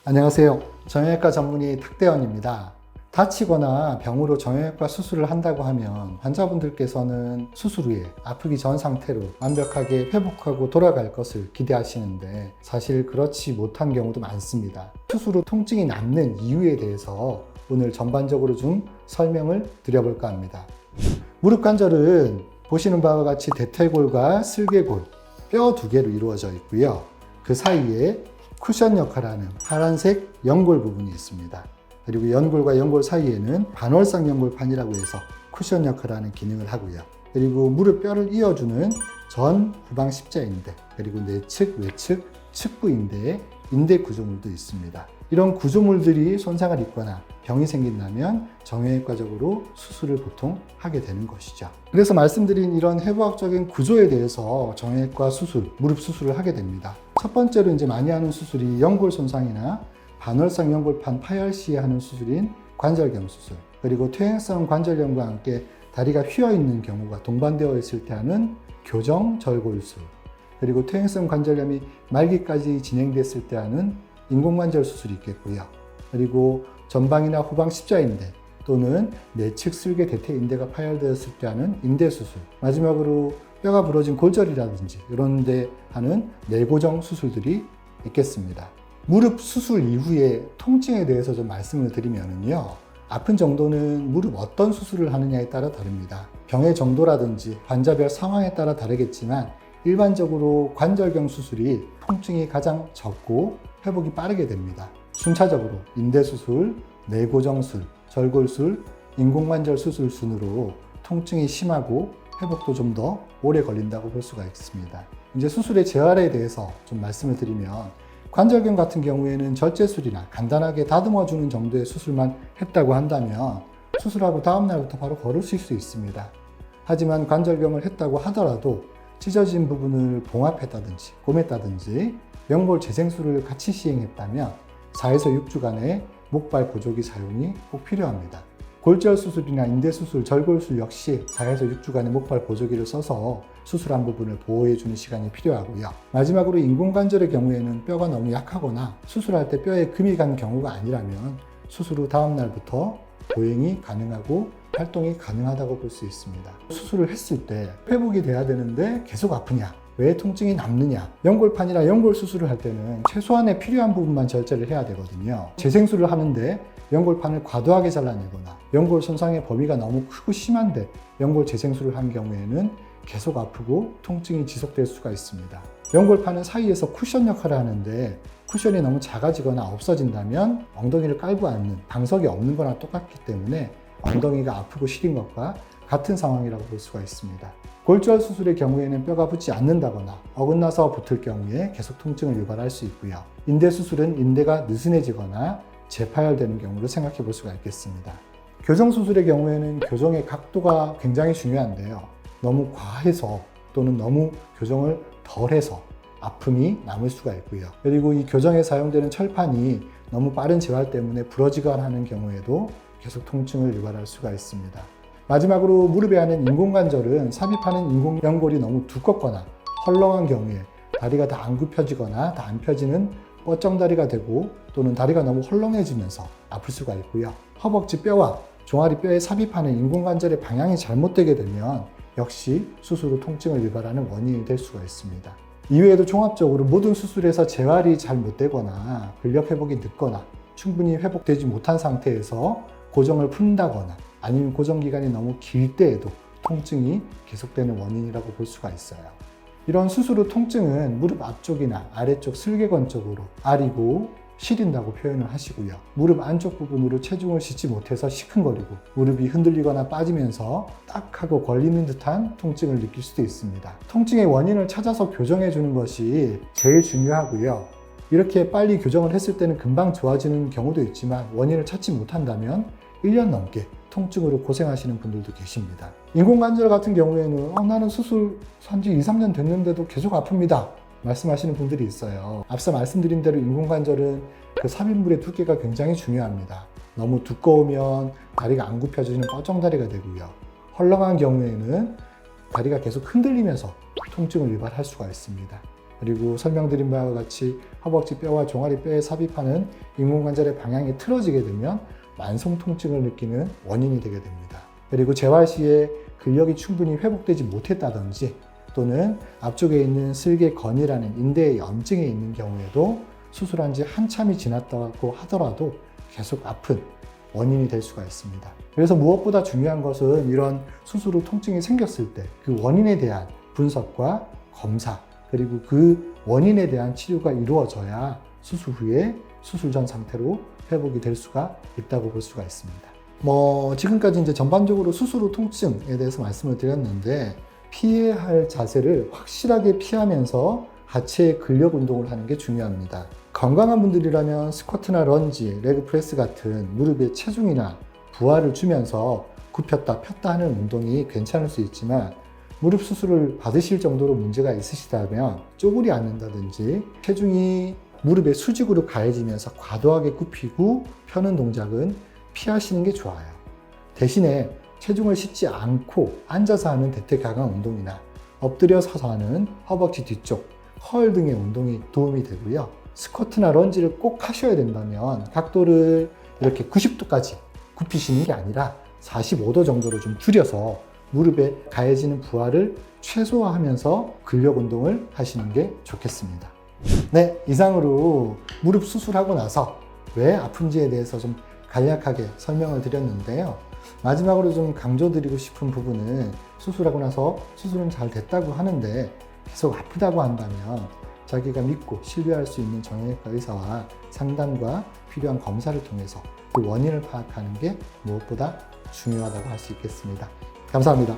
안녕하세요. 정형외과 전문의 탁대원입니다. 다치거나 병으로 정형외과 수술을 한다고 하면 환자분들께서는 수술 후에 아프기 전 상태로 완벽하게 회복하고 돌아갈 것을 기대하시는데 사실 그렇지 못한 경우도 많습니다. 수술 후 통증이 남는 이유에 대해서 오늘 전반적으로 좀 설명을 드려볼까 합니다. 무릎 관절은 보시는 바와 같이 대퇴골과 슬개골, 뼈 두 개로 이루어져 있고요. 그 사이에 쿠션 역할을 하는 파란색 연골 부분이 있습니다. 그리고 연골과 연골 사이에는 반월상 연골판이라고 해서 쿠션 역할을 하는 기능을 하고요. 그리고 무릎 뼈를 이어주는 전 후방 십자인대, 그리고 내측, 외측, 측부인대에 인대 구조물도 있습니다. 이런 구조물들이 손상을 입거나 병이 생긴다면 정형외과적으로 수술을 보통 하게 되는 것이죠. 그래서 말씀드린 이런 해부학적인 구조에 대해서 정형외과 수술, 무릎 수술을 하게 됩니다. 첫 번째로 이제 많이 하는 수술이 연골 손상이나 반월상 연골판 파열 시에 하는 수술인 관절경 수술, 그리고 퇴행성 관절염과 함께 다리가 휘어 있는 경우가 동반되어 있을 때 하는 교정 절골술, 그리고 퇴행성 관절염이 말기까지 진행됐을 때 하는 인공관절 수술이 있겠고요. 그리고 전방이나 후방 십자인대 또는 내측 슬개 대퇴인대가 파열되었을 때 하는 인대수술, 마지막으로 뼈가 부러진 골절이라든지 이런 데 하는 내고정 수술들이 있겠습니다. 무릎 수술 이후에 통증에 대해서 좀 말씀을 드리면요. 아픈 정도는 무릎 어떤 수술을 하느냐에 따라 다릅니다. 병의 정도라든지 환자별 상황에 따라 다르겠지만 일반적으로 관절경 수술이 통증이 가장 적고 회복이 빠르게 됩니다. 순차적으로 인대수술, 내고정술, 절골술, 인공관절 수술 순으로 통증이 심하고 회복도 좀 더 오래 걸린다고 볼 수가 있습니다. 이제 수술의 재활에 대해서 좀 말씀을 드리면 관절경 같은 경우에는 절제술이나 간단하게 다듬어주는 정도의 수술만 했다고 한다면 수술하고 다음 날부터 바로 걸으실 수 있습니다. 하지만 관절경을 했다고 하더라도 찢어진 부분을 봉합했다든지 꿰맸다든지 연골 재생술을 같이 시행했다면 4에서 6주간의 목발 보조기 사용이 꼭 필요합니다. 골절 수술이나 인대 수술, 절골술 역시 4에서 6주간의 목발 보조기를 써서 수술한 부분을 보호해주는 시간이 필요하고요. 마지막으로 인공관절의 경우에는 뼈가 너무 약하거나 수술할 때 뼈에 금이 간 경우가 아니라면 수술 후 다음 날부터 보행이 가능하고 활동이 가능하다고 볼 수 있습니다. 수술을 했을 때 회복이 돼야 되는데 계속 아프냐? 왜 통증이 남느냐? 연골판이나 연골 수술을 할 때는 최소한의 필요한 부분만 절제를 해야 되거든요. 재생술을 하는데 연골판을 과도하게 잘라내거나 연골 손상의 범위가 너무 크고 심한데 연골 재생술을 한 경우에는 계속 아프고 통증이 지속될 수가 있습니다. 연골판은 사이에서 쿠션 역할을 하는데 쿠션이 너무 작아지거나 없어진다면 엉덩이를 깔고 앉는 방석이 없는 거나 똑같기 때문에 엉덩이가 아프고 시린 것과 같은 상황이라고 볼 수가 있습니다. 골절 수술의 경우에는 뼈가 붙지 않는다거나 어긋나서 붙을 경우에 계속 통증을 유발할 수 있고요. 인대 수술은 인대가 느슨해지거나 재파열되는 경우를 생각해 볼 수가 있겠습니다. 교정 수술의 경우에는 교정의 각도가 굉장히 중요한데요. 너무 과해서 또는 너무 교정을 덜해서 아픔이 남을 수가 있고요. 그리고 이 교정에 사용되는 철판이 너무 빠른 재활 때문에 부러지거나 하는 경우에도 계속 통증을 유발할 수가 있습니다. 마지막으로 무릎에 하는 인공관절은 삽입하는 인공연골이 너무 두껍거나 헐렁한 경우에 다리가 다 안 굽혀지거나 다 안 펴지는 뻗정다리가 되고 또는 다리가 너무 헐렁해지면서 아플 수가 있고요. 허벅지 뼈와 종아리 뼈에 삽입하는 인공관절의 방향이 잘못되게 되면 역시 수술 후 통증을 유발하는 원인이 될 수가 있습니다. 이외에도 종합적으로 모든 수술에서 재활이 잘 못되거나 근력 회복이 늦거나 충분히 회복되지 못한 상태에서 고정을 푼다거나 아니면 고정 기간이 너무 길 때에도 통증이 계속되는 원인이라고 볼 수가 있어요. 이런 수술 후 통증은 무릎 앞쪽이나 아래쪽 슬개건 쪽으로 아리고 시린다고 표현을 하시고요. 무릎 안쪽 부분으로 체중을 싣지 못해서 시큰거리고 무릎이 흔들리거나 빠지면서 딱 하고 걸리는 듯한 통증을 느낄 수도 있습니다. 통증의 원인을 찾아서 교정해 주는 것이 제일 중요하고요. 이렇게 빨리 교정을 했을 때는 금방 좋아지는 경우도 있지만 원인을 찾지 못한다면 1년 넘게 통증으로 고생하시는 분들도 계십니다. 인공관절 같은 경우에는 나는 수술 산지 2-3년 됐는데도 계속 아픕니다 말씀하시는 분들이 있어요. 앞서 말씀드린 대로 인공관절은 그 삽입물의 두께가 굉장히 중요합니다. 너무 두꺼우면 다리가 안 굽혀지는 뻗정다리가 되고요. 헐렁한 경우에는 다리가 계속 흔들리면서 통증을 유발할 수가 있습니다. 그리고 설명드린 바와 같이 허벅지 뼈와 종아리 뼈에 삽입하는 인공관절의 방향이 틀어지게 되면 만성 통증을 느끼는 원인이 되게 됩니다. 그리고 재활 시에 근력이 충분히 회복되지 못했다든지 또는 앞쪽에 있는 슬개건이라는 인대의 염증이 있는 경우에도 수술한 지 한참이 지났다고 하더라도 계속 아픈 원인이 될 수가 있습니다. 그래서 무엇보다 중요한 것은 이런 수술 후 통증이 생겼을 때 그 원인에 대한 분석과 검사, 그리고 그 원인에 대한 치료가 이루어져야 수술 후에 수술 전 상태로 회복이 될 수가 있다고 볼 수가 있습니다. 지금까지 이제 전반적으로 수술 후 통증에 대해서 말씀을 드렸는데, 피해야 할 자세를 확실하게 피하면서 하체 근력 운동을 하는 게 중요합니다. 건강한 분들이라면 스쿼트나 런지, 레그 프레스 같은 무릎에 체중이나 부하를 주면서 굽혔다 폈다 하는 운동이 괜찮을 수 있지만, 무릎 수술을 받으실 정도로 문제가 있으시다면 쪼그리 앉는다든지 체중이 무릎에 수직으로 가해지면서 과도하게 굽히고 펴는 동작은 피하시는 게 좋아요. 대신에 체중을 싣지 않고 앉아서 하는 대퇴 가강 운동이나 엎드려 서서 하는 허벅지 뒤쪽, 허을 등의 운동이 도움이 되고요. 스쿼트나 런지를 꼭 하셔야 된다면 각도를 이렇게 90도까지 굽히시는 게 아니라 45도 정도로 좀 줄여서 무릎에 가해지는 부하를 최소화하면서 근력 운동을 하시는 게 좋겠습니다. 네, 이상으로 무릎 수술하고 나서 왜 아픈지에 대해서 좀 간략하게 설명을 드렸는데요. 마지막으로 좀 강조드리고 싶은 부분은, 수술하고 나서 수술은 잘 됐다고 하는데 계속 아프다고 한다면 자기가 믿고 신뢰할 수 있는 정형외과 의사와 상담과 필요한 검사를 통해서 그 원인을 파악하는 게 무엇보다 중요하다고 할 수 있겠습니다. 감사합니다.